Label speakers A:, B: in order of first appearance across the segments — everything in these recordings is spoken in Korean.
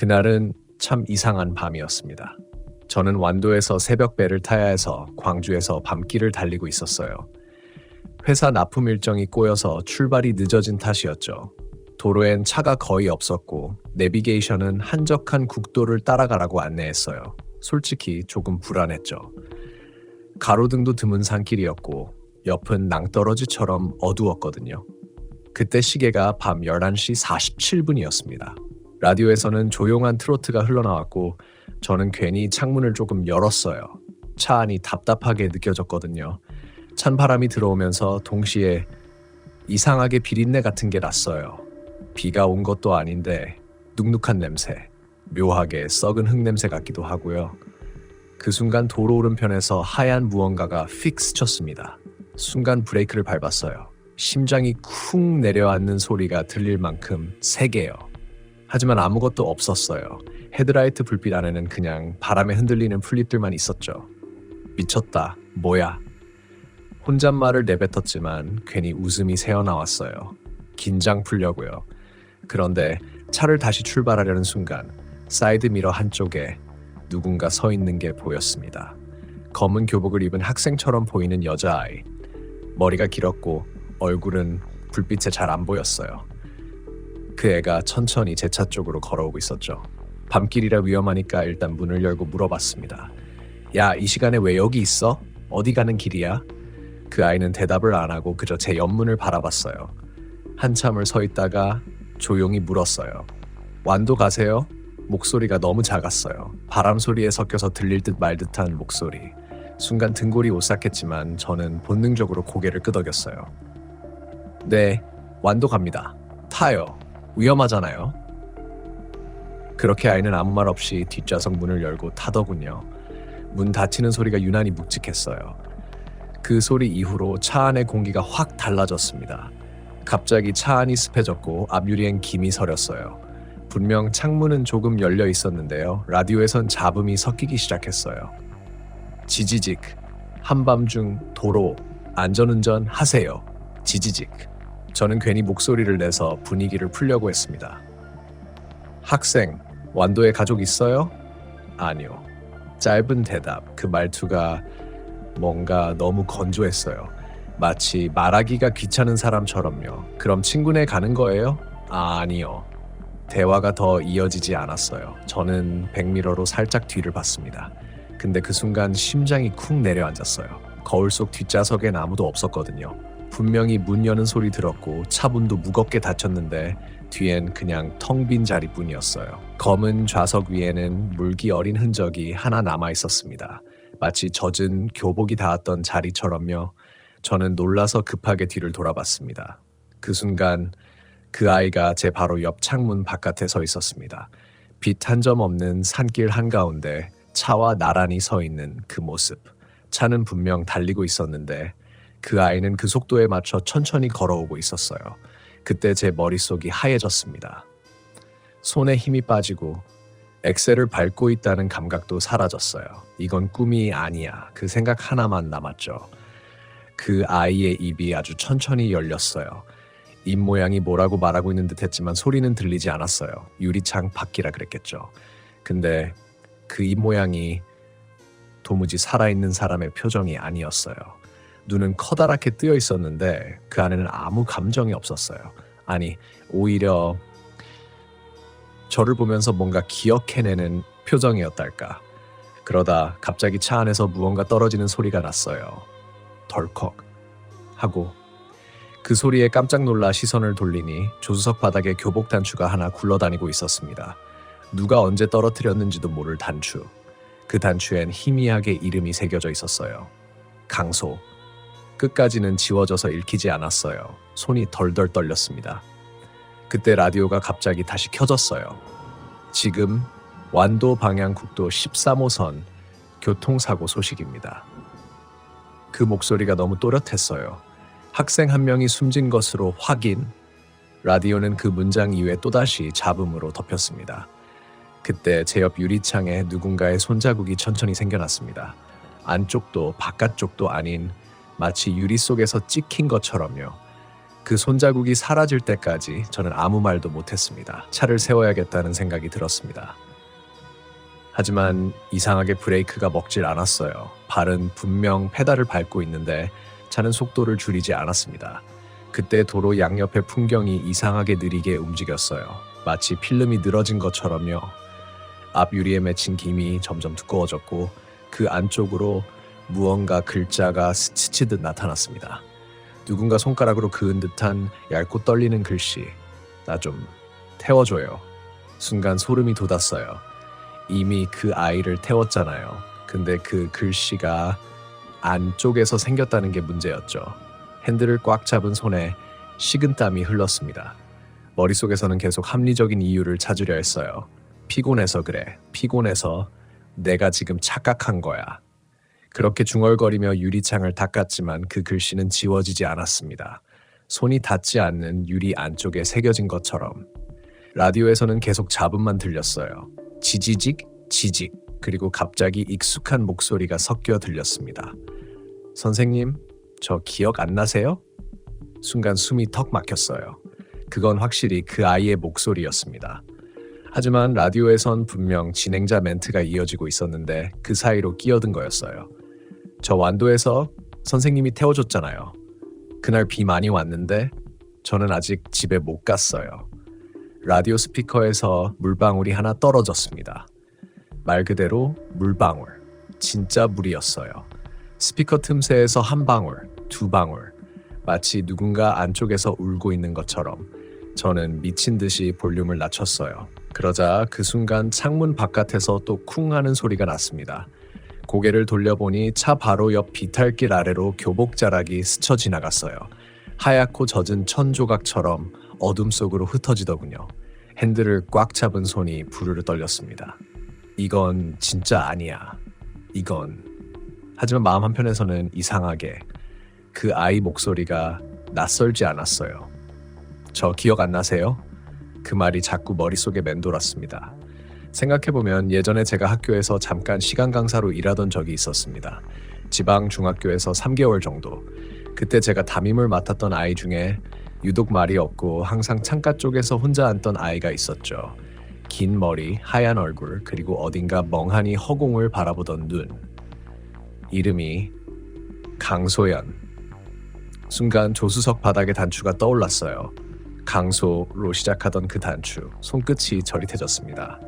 A: 그날은 참 이상한 밤이었습니다. 저는 완도에서 새벽 배를 타야 해서 광주에서 밤길을 달리고 있었어요. 회사 납품 일정이 꼬여서 출발이 늦어진 탓이었죠. 도로엔 차가 거의 없었고 내비게이션은 한적한 국도를 따라가라고 안내했어요. 솔직히 조금 불안했죠. 가로등도 드문 산길이었고 옆은 낭떠러지처럼 어두웠거든요. 그때 시계가 밤 11시 47분이었습니다. 라디오에서는 조용한 트로트가 흘러나왔고 저는 괜히 창문을 조금 열었어요. 차 안이 답답하게 느껴졌거든요. 찬 바람이 들어오면서 동시에 이상하게 비린내 같은 게 났어요. 비가 온 것도 아닌데 눅눅한 냄새, 묘하게 썩은 흙냄새 같기도 하고요. 그 순간 도로 오른편에서 하얀 무언가가 픽 스쳤습니다. 순간 브레이크를 밟았어요. 심장이 쿵 내려앉는 소리가 들릴 만큼 세게요. 하지만 아무것도 없었어요. 헤드라이트 불빛 안에는 그냥 바람에 흔들리는 풀잎들만 있었죠. 미쳤다. 뭐야? 혼잣말을 내뱉었지만 괜히 웃음이 새어나왔어요. 긴장 풀려고요. 그런데 차를 다시 출발하려는 순간 사이드미러 한쪽에 누군가 서 있는 게 보였습니다. 검은 교복을 입은 학생처럼 보이는 여자아이. 머리가 길었고 얼굴은 불빛에 잘 안 보였어요. 그 애가 천천히 제 차 쪽으로 걸어오고 있었죠. 밤길이라 위험하니까 일단 문을 열고 물어봤습니다. 야, 이 시간에 왜 여기 있어? 어디 가는 길이야? 그 아이는 대답을 안 하고 그저 제 옆문을 바라봤어요. 한참을 서 있다가 조용히 물었어요. 완도 가세요? 목소리가 너무 작았어요. 바람 소리에 섞여서 들릴 듯 말 듯한 목소리. 순간 등골이 오싹했지만 저는 본능적으로 고개를 끄덕였어요. 네, 완도 갑니다. 타요. 위험하잖아요. 그렇게 아이는 아무 말 없이 뒷좌석 문을 열고 타더군요. 문 닫히는 소리가 유난히 묵직했어요. 그 소리 이후로 차 안의 공기가 확 달라졌습니다. 갑자기 차 안이 습해졌고 앞유리엔 김이 서렸어요. 분명 창문은 조금 열려 있었는데요. 라디오에선 잡음이 섞이기 시작했어요. 지지직, 한밤중 도로, 안전운전 하세요. 지지직. 저는 괜히 목소리를 내서 분위기를 풀려고 했습니다. 학생, 완도에 가족 있어요? 아니요. 짧은 대답, 그 말투가 뭔가 너무 건조했어요. 마치 말하기가 귀찮은 사람처럼요. 그럼 친구네 가는 거예요? 아니요. 대화가 더 이어지지 않았어요. 저는 백미러로 살짝 뒤를 봤습니다. 근데 그 순간 심장이 쿵 내려앉았어요. 거울 속 뒷좌석엔 아무도 없었거든요. 분명히 문 여는 소리 들었고 차문도 무겁게 닫혔는데 뒤엔 그냥 텅 빈 자리뿐이었어요. 검은 좌석 위에는 물기 어린 흔적이 하나 남아 있었습니다. 마치 젖은 교복이 닿았던 자리처럼요. 저는 놀라서 급하게 뒤를 돌아봤습니다. 그 순간 그 아이가 제 바로 옆 창문 바깥에 서 있었습니다. 빛 한 점 없는 산길 한가운데 차와 나란히 서 있는 그 모습. 차는 분명 달리고 있었는데 그 아이는 그 속도에 맞춰 천천히 걸어오고 있었어요. 그때 제 머릿속이 하얘졌습니다. 손에 힘이 빠지고 엑셀을 밟고 있다는 감각도 사라졌어요. 이건 꿈이 아니야. 그 생각 하나만 남았죠. 그 아이의 입이 아주 천천히 열렸어요. 입 모양이 뭐라고 말하고 있는 듯 했지만 소리는 들리지 않았어요. 유리창 밖이라 그랬겠죠. 근데 그 입 모양이 도무지 살아있는 사람의 표정이 아니었어요. 눈은 커다랗게 뜨여 있었는데 그 안에는 아무 감정이 없었어요. 아니, 오히려 저를 보면서 뭔가 기억해내는 표정이었달까. 그러다 갑자기 차 안에서 무언가 떨어지는 소리가 났어요. 덜컥 하고 그 소리에 깜짝 놀라 시선을 돌리니 조수석 바닥에 교복 단추가 하나 굴러다니고 있었습니다. 누가 언제 떨어뜨렸는지도 모를 단추. 그 단추엔 희미하게 이름이 새겨져 있었어요. 강소. 끝까지는 지워져서 읽히지 않았어요. 손이 덜덜 떨렸습니다. 그때 라디오가 갑자기 다시 켜졌어요. 지금 완도 방향 국도 13호선 교통사고 소식입니다. 그 목소리가 너무 또렷했어요. 학생 한 명이 숨진 것으로 확인. 라디오는 그 문장 이후에 또다시 잡음으로 덮였습니다. 그때 제 옆 유리창에 누군가의 손자국이 천천히 생겨났습니다. 안쪽도 바깥쪽도 아닌 마치 유리 속에서 찍힌 것처럼요. 그 손자국이 사라질 때까지 저는 아무 말도 못했습니다. 차를 세워야겠다는 생각이 들었습니다. 하지만 이상하게 브레이크가 먹질 않았어요. 발은 분명 페달을 밟고 있는데 차는 속도를 줄이지 않았습니다. 그때 도로 양옆의 풍경이 이상하게 느리게 움직였어요. 마치 필름이 늘어진 것처럼요. 앞 유리에 맺힌 김이 점점 두꺼워졌고 그 안쪽으로 무언가 글자가 스치듯 나타났습니다. 누군가 손가락으로 그은 듯한 얇고 떨리는 글씨. 나 좀 태워줘요. 순간 소름이 돋았어요. 이미 그 아이를 태웠잖아요. 근데 그 글씨가 안쪽에서 생겼다는 게 문제였죠. 핸들을 꽉 잡은 손에 식은땀이 흘렀습니다. 머릿속에서는 계속 합리적인 이유를 찾으려 했어요. 피곤해서 그래. 피곤해서 내가 지금 착각한 거야. 그렇게 중얼거리며 유리창을 닦았지만 그 글씨는 지워지지 않았습니다. 손이 닿지 않는 유리 안쪽에 새겨진 것처럼. 라디오에서는 계속 잡음만 들렸어요. 지지직, 지직, 그리고 갑자기 익숙한 목소리가 섞여 들렸습니다. 선생님, 저 기억 안 나세요? 순간 숨이 턱 막혔어요. 그건 확실히 그 아이의 목소리였습니다. 하지만 라디오에선 분명 진행자 멘트가 이어지고 있었는데 그 사이로 끼어든 거였어요. 저 완도에서 선생님이 태워줬잖아요. 그날 비 많이 왔는데 저는 아직 집에 못 갔어요. 라디오 스피커에서 물방울이 하나 떨어졌습니다. 말 그대로 물방울. 진짜 물이었어요. 스피커 틈새에서 한 방울, 두 방울. 마치 누군가 안쪽에서 울고 있는 것처럼 저는 미친 듯이 볼륨을 낮췄어요. 그러자 그 순간 창문 바깥에서 또 쿵 하는 소리가 났습니다. 고개를 돌려보니 차 바로 옆 비탈길 아래로 교복자락이 스쳐 지나갔어요. 하얗고 젖은 천조각처럼 어둠 속으로 흩어지더군요. 핸들을 꽉 잡은 손이 부르르 떨렸습니다. 이건 진짜 아니야. 이건. 하지만 마음 한편에서는 이상하게 그 아이 목소리가 낯설지 않았어요. 저 기억 안 나세요? 그 말이 자꾸 머릿속에 맴돌았습니다. 생각해보면 예전에 제가 학교에서 잠깐 시간 강사로 일하던 적이 있었습니다. 지방 중학교에서 3개월 정도. 그때 제가 담임을 맡았던 아이 중에 유독 말이 없고 항상 창가 쪽에서 혼자 앉던 아이가 있었죠. 긴 머리, 하얀 얼굴, 그리고 어딘가 멍하니 허공을 바라보던 눈. 이름이 강소연. 순간 조수석 바닥의 단추가 떠올랐어요. 강소로 시작하던 그 단추, 손끝이 저릿해졌습니다.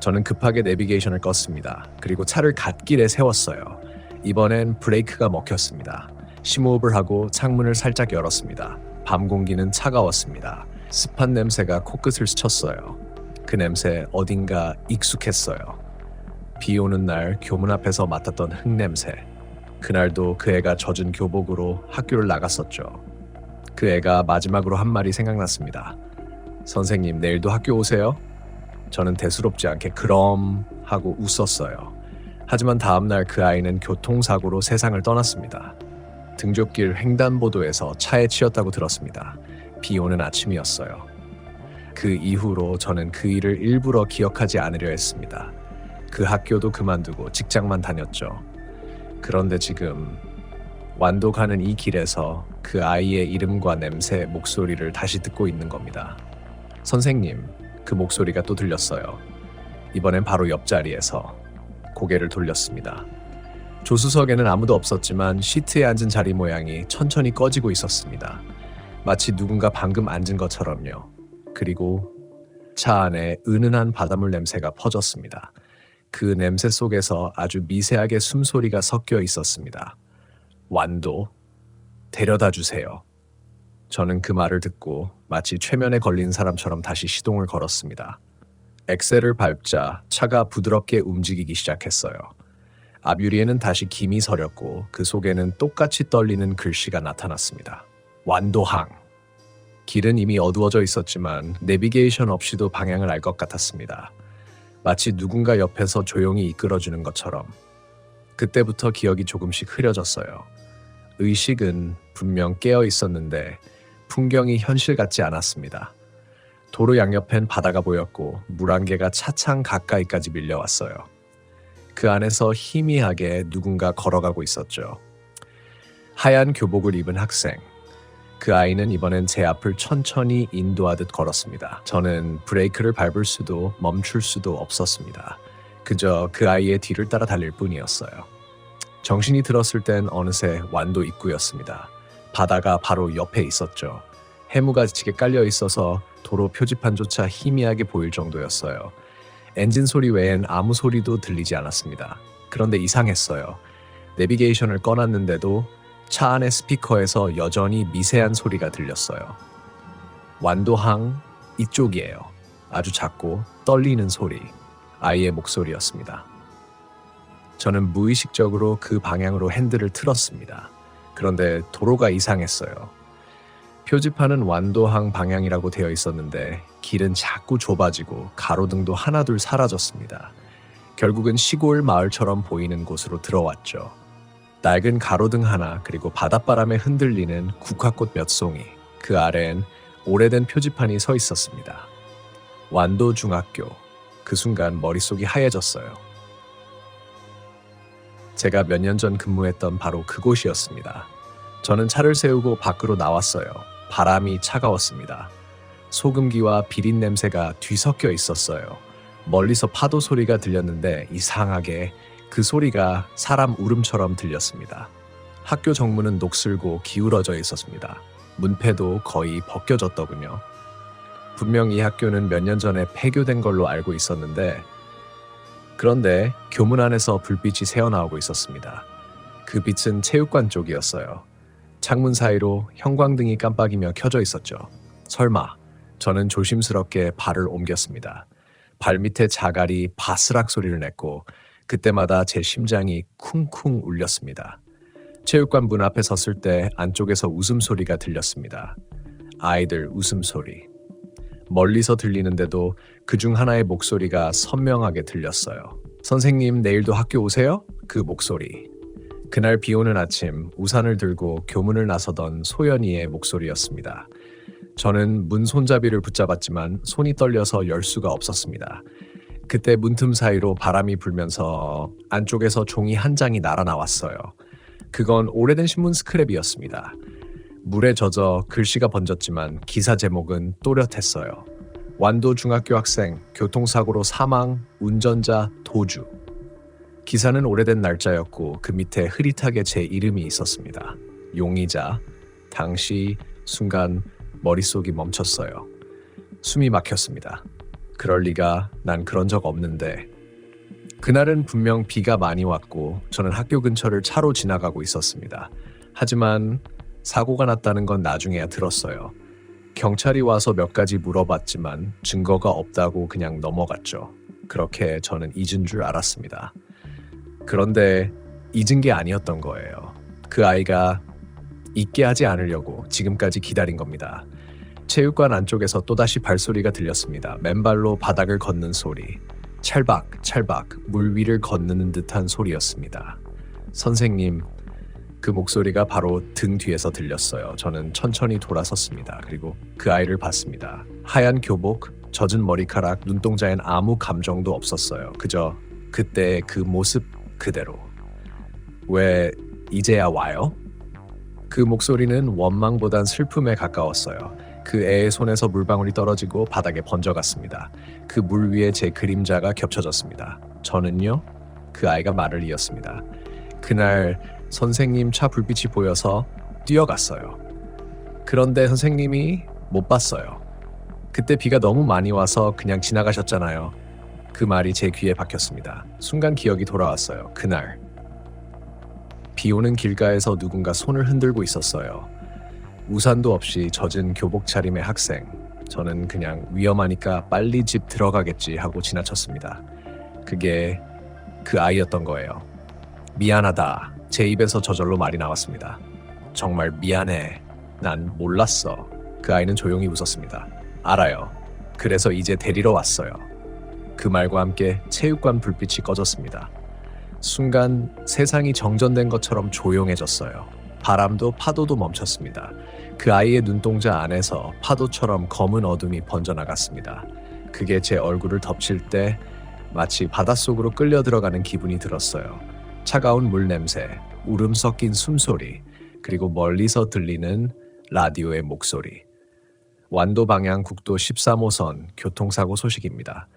A: 저는 급하게 내비게이션을 껐습니다. 그리고 차를 갓길에 세웠어요. 이번엔 브레이크가 먹혔습니다. 심호흡을 하고 창문을 살짝 열었습니다. 밤 공기는 차가웠습니다. 습한 냄새가 코끝을 스쳤어요. 그 냄새 어딘가 익숙했어요. 비 오는 날 교문 앞에서 맡았던 흙냄새. 그날도 그 애가 젖은 교복으로 학교를 나갔었죠. 그 애가 마지막으로 한 말이 생각났습니다. 선생님, 내일도 학교 오세요? 저는 대수롭지 않게 그럼 하고 웃었어요. 하지만 다음날 그 아이는 교통사고로 세상을 떠났습니다. 등굣길 횡단보도에서 차에 치였다고 들었습니다. 비 오는 아침이었어요. 그 이후로 저는 그 일을 일부러 기억하지 않으려 했습니다. 그 학교도 그만두고 직장만 다녔죠. 그런데 지금 완도 가는 이 길에서 그 아이의 이름과 냄새, 목소리를 다시 듣고 있는 겁니다. 선생님, 그 목소리가 또 들렸어요. 이번엔 바로 옆자리에서 고개를 돌렸습니다. 조수석에는 아무도 없었지만 시트에 앉은 자리 모양이 천천히 꺼지고 있었습니다. 마치 누군가 방금 앉은 것처럼요. 그리고 차 안에 은은한 바닷물 냄새가 퍼졌습니다. 그 냄새 속에서 아주 미세하게 숨소리가 섞여 있었습니다. 완도, 데려다 주세요. 저는 그 말을 듣고 마치 최면에 걸린 사람처럼 다시 시동을 걸었습니다. 엑셀을 밟자 차가 부드럽게 움직이기 시작했어요. 앞유리에는 다시 김이 서렸고 그 속에는 똑같이 떨리는 글씨가 나타났습니다. 완도항. 길은 이미 어두워져 있었지만 내비게이션 없이도 방향을 알 것 같았습니다. 마치 누군가 옆에서 조용히 이끌어주는 것처럼. 그때부터 기억이 조금씩 흐려졌어요. 의식은 분명 깨어 있었는데 풍경이 현실 같지 않았습니다. 도로 양옆엔 바다가 보였고 물안개가 차창 가까이까지 밀려왔어요. 그 안에서 희미하게 누군가 걸어가고 있었죠. 하얀 교복을 입은 학생. 그 아이는 이번엔 제 앞을 천천히 인도하듯 걸었습니다. 저는 브레이크를 밟을 수도 멈출 수도 없었습니다. 그저 그 아이의 뒤를 따라 달릴 뿐이었어요. 정신이 들었을 땐 어느새 완도 입구였습니다. 바다가 바로 옆에 있었죠. 해무가 지게 깔려 있어서 도로 표지판조차 희미하게 보일 정도였어요. 엔진 소리 외엔 아무 소리도 들리지 않았습니다. 그런데 이상했어요. 내비게이션을 꺼놨는데도 차 안의 스피커에서 여전히 미세한 소리가 들렸어요. 완도항 이쪽이에요. 아주 작고 떨리는 소리. 아이의 목소리였습니다. 저는 무의식적으로 그 방향으로 핸들을 틀었습니다. 그런데 도로가 이상했어요. 표지판은 완도항 방향이라고 되어 있었는데 길은 자꾸 좁아지고 가로등도 하나둘 사라졌습니다. 결국은 시골 마을처럼 보이는 곳으로 들어왔죠. 낡은 가로등 하나, 그리고 바닷바람에 흔들리는 국화꽃 몇 송이, 그 아래엔 오래된 표지판이 서 있었습니다. 완도중학교. 그 순간 머릿속이 하얘졌어요. 제가 몇 년 전 근무했던 바로 그곳이었습니다. 저는 차를 세우고 밖으로 나왔어요. 바람이 차가웠습니다. 소금기와 비린 냄새가 뒤섞여 있었어요. 멀리서 파도 소리가 들렸는데 이상하게 그 소리가 사람 울음처럼 들렸습니다. 학교 정문은 녹슬고 기울어져 있었습니다. 문패도 거의 벗겨졌더군요. 분명 이 학교는 몇 년 전에 폐교된 걸로 알고 있었는데, 그런데 교문 안에서 불빛이 새어나오고 있었습니다. 그 빛은 체육관 쪽이었어요. 창문 사이로 형광등이 깜빡이며 켜져 있었죠. 설마. 저는 조심스럽게 발을 옮겼습니다. 발밑에 자갈이 바스락 소리를 냈고 그때마다 제 심장이 쿵쿵 울렸습니다. 체육관 문 앞에 섰을 때 안쪽에서 웃음소리가 들렸습니다. 아이들 웃음소리. 멀리서 들리는데도 그중 하나의 목소리가 선명하게 들렸어요. 선생님, 내일도 학교 오세요? 그 목소리. 그날 비 오는 아침 우산을 들고 교문을 나서던 소연이의 목소리였습니다. 저는 문 손잡이를 붙잡았지만 손이 떨려서 열 수가 없었습니다. 그때 문틈 사이로 바람이 불면서 안쪽에서 종이 한 장이 날아나왔어요. 그건 오래된 신문 스크랩이었습니다. 물에 젖어 글씨가 번졌지만 기사 제목은 또렷했어요. 완도 중학교 학생 교통사고로 사망, 운전자 도주. 기사는 오래된 날짜였고 그 밑에 흐릿하게 제 이름이 있었습니다. 용의자. 당시 순간 머릿속이 멈췄어요. 숨이 막혔습니다. 그럴 리가, 난 그런 적 없는데. 그날은 분명 비가 많이 왔고 저는 학교 근처를 차로 지나가고 있었습니다. 하지만 사고가 났다는 건 나중에야 들었어요. 경찰이 와서 몇 가지 물어봤지만 증거가 없다고 그냥 넘어갔죠. 그렇게 저는 잊은 줄 알았습니다. 그런데 잊은 게 아니었던 거예요. 그 아이가 잊게 하지 않으려고 지금까지 기다린 겁니다. 체육관 안쪽에서 또다시 발소리가 들렸습니다. 맨발로 바닥을 걷는 소리. 찰박, 찰박, 물 위를 걷는 듯한 소리였습니다. 선생님, 그 목소리가 바로 등 뒤에서 들렸어요. 저는 천천히 돌아섰습니다. 그리고 그 아이를 봤습니다. 하얀 교복, 젖은 머리카락, 눈동자엔 아무 감정도 없었어요. 그저 그때의 그 모습 그대로. 왜 이제야 와요? 그 목소리는 원망보단 슬픔에 가까웠어요. 그 애의 손에서 물방울이 떨어지고 바닥에 번져갔습니다. 그 물 위에 제 그림자가 겹쳐졌습니다. 저는요? 그 아이가 말을 이었습니다. 그날 선생님 차 불빛이 보여서 뛰어갔어요. 그런데 선생님이 못 봤어요. 그때 비가 너무 많이 와서 그냥 지나가셨잖아요. 그 말이 제 귀에 박혔습니다. 순간 기억이 돌아왔어요. 그날 비 오는 길가에서 누군가 손을 흔들고 있었어요. 우산도 없이 젖은 교복 차림의 학생. 저는 그냥 위험하니까 빨리 집 들어가겠지 하고 지나쳤습니다. 그게 그 아이였던 거예요. 미안하다. 제 입에서 저절로 말이 나왔습니다. 정말 미안해. 난 몰랐어. 그 아이는 조용히 웃었습니다. 알아요. 그래서 이제 데리러 왔어요. 그 말과 함께 체육관 불빛이 꺼졌습니다. 순간 세상이 정전된 것처럼 조용해졌어요. 바람도 파도도 멈췄습니다. 그 아이의 눈동자 안에서 파도처럼 검은 어둠이 번져나갔습니다. 그게 제 얼굴을 덮칠 때 마치 바닷속으로 끌려 들어가는 기분이 들었어요. 차가운 물 냄새, 울음 섞인 숨소리, 그리고 멀리서 들리는 라디오의 목소리. 완도 방향 국도 13호선 교통사고 소식입니다.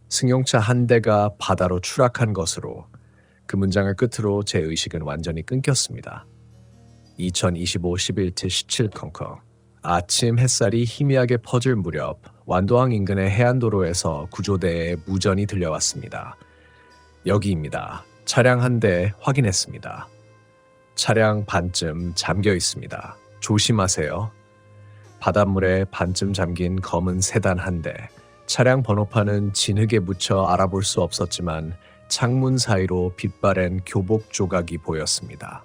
A: 승용차 한 대가 바다로 추락한 것으로 그 문장을 끝으로 제 의식은 완전히 끊겼습니다. 2025 11트 17 컹컹. 아침 햇살이 희미하게 퍼질 무렵 완도항 인근의 해안도로에서 구조대의 무전이 들려왔습니다. 여기입니다. 차량 한 대 확인했습니다. 차량 반쯤 잠겨 있습니다. 조심하세요. 바닷물에 반쯤 잠긴 검은 세단 한 대. 차량 번호판은 진흙에 묻혀 알아볼 수 없었지만 창문 사이로 빛바랜 교복 조각이 보였습니다.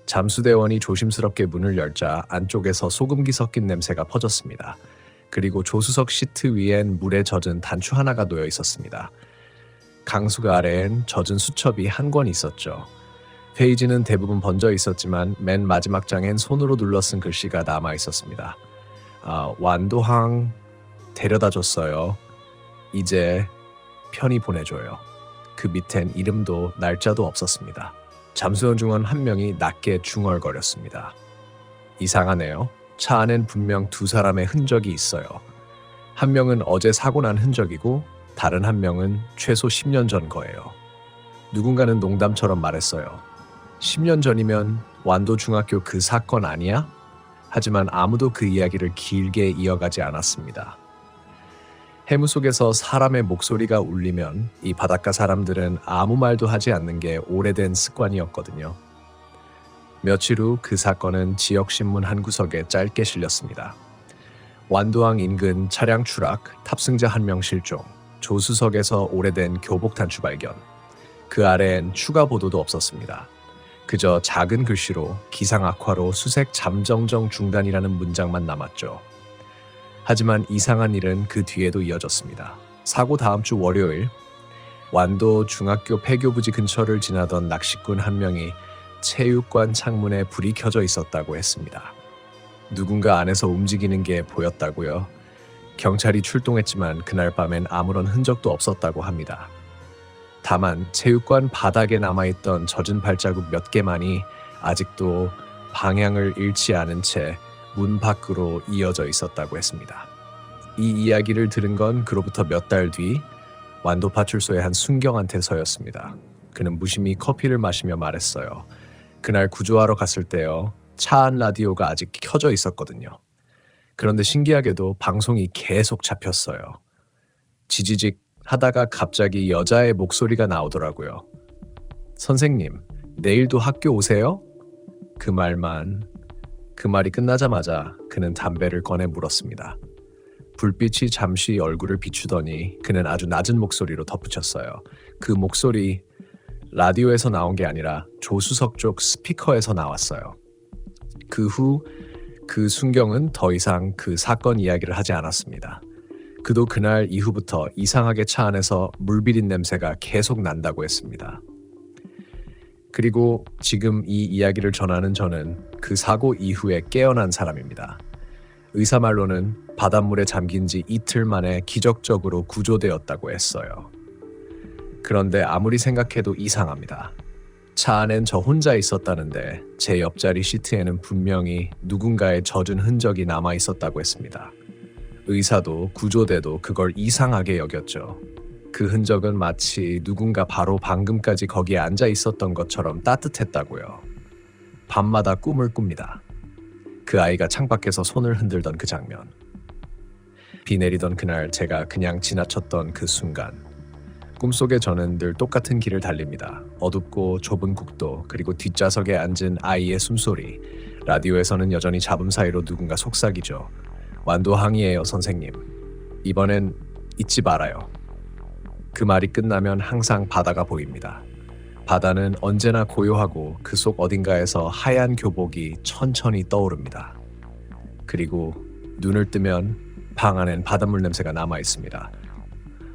A: 잠수대원이 조심스럽게 문을 열자 안쪽에서 소금기 섞인 냄새가 퍼졌습니다. 그리고 조수석 시트 위엔 물에 젖은 단추 하나가 놓여 있었습니다. 강수가 아래엔 젖은 수첩이 한 권 있었죠. 페이지는 대부분 번져 있었지만 맨 마지막 장엔 손으로 눌러 쓴 글씨가 남아 있었습니다. 완도항 데려다 줬어요. 이제 편히 보내줘요. 그 밑엔 이름도 날짜도 없었습니다. 잠수원 중원 한 명이 낮게 중얼거렸습니다. 이상하네요. 차 안엔 분명 두 사람의 흔적이 있어요. 한 명은 어제 사고 난 흔적이고 다른 한 명은 최소 10년 전 거예요. 누군가는 농담처럼 말했어요. 10년 전이면 완도 중학교 그 사건 아니야? 하지만 아무도 그 이야기를 길게 이어가지 않았습니다. 해무 속에서 사람의 목소리가 울리면 이 바닷가 사람들은 아무 말도 하지 않는 게 오래된 습관이었거든요. 며칠 후 그 사건은 지역신문 한 구석에 짧게 실렸습니다. 완도항 인근 차량 추락, 탑승자 한 명 실종, 조수석에서 오래된 교복 단추 발견. 그 아래엔 추가 보도도 없었습니다. 그저 작은 글씨로 기상 악화로 수색 잠정정 중단이라는 문장만 남았죠. 하지만 이상한 일은 그 뒤에도 이어졌습니다. 사고 다음 주 월요일, 완도 중학교 폐교부지 근처를 지나던 낚시꾼 한 명이 체육관 창문에 불이 켜져 있었다고 했습니다. 누군가 안에서 움직이는 게 보였다고요. 경찰이 출동했지만 그날 밤엔 아무런 흔적도 없었다고 합니다. 다만 체육관 바닥에 남아있던 젖은 발자국 몇 개만이 아직도 방향을 잃지 않은 채 문 밖으로 이어져 있었다고 했습니다. 이 이야기를 들은 건 그로부터 몇 달 뒤 완도 파출소의 한 순경한테서였습니다. 그는 무심히 커피를 마시며 말했어요. 그날 구조하러 갔을 때요. 차 안 라디오가 아직 켜져 있었거든요. 그런데 신기하게도 방송이 계속 잡혔어요. 지지직 하다가 갑자기 여자의 목소리가 나오더라고요. 선생님, 내일도 학교 오세요? 그 말이 끝나자마자 그는 담배를 꺼내 물었습니다. 불빛이 잠시 얼굴을 비추더니 그는 아주 낮은 목소리로 덧붙였어요. 그 목소리 라디오에서 나온 게 아니라 조수석 쪽 스피커에서 나왔어요. 그 후 그 순경은 더 이상 그 사건 이야기를 하지 않았습니다. 그도 그날 이후부터 이상하게 차 안에서 물 비린 냄새가 계속 난다고 했습니다. 그리고 지금 이 이야기를 전하는 저는 그 사고 이후에 깨어난 사람입니다. 의사 말로는 바닷물에 잠긴 지 이틀 만에 기적적으로 구조되었다고 했어요. 그런데 아무리 생각해도 이상합니다. 차 안엔 저 혼자 있었다는데 제 옆자리 시트에는 분명히 누군가의 젖은 흔적이 남아 있었다고 했습니다. 의사도 구조대도 그걸 이상하게 여겼죠. 그 흔적은 마치 누군가 바로 방금까지 거기에 앉아 있었던 것처럼 따뜻했다고요. 밤마다 꿈을 꿉니다. 그 아이가 창밖에서 손을 흔들던 그 장면. 비 내리던 그날 제가 그냥 지나쳤던 그 순간. 꿈속에 저는 늘 똑같은 길을 달립니다. 어둡고 좁은 국도, 그리고 뒷좌석에 앉은 아이의 숨소리. 라디오에서는 여전히 잡음 사이로 누군가 속삭이죠. 완도항이에요, 선생님. 이번엔 잊지 말아요. 그 말이 끝나면 항상 바다가 보입니다. 바다는 언제나 고요하고 그 속 어딘가에서 하얀 교복이 천천히 떠오릅니다. 그리고 눈을 뜨면 방 안엔 바닷물 냄새가 남아 있습니다.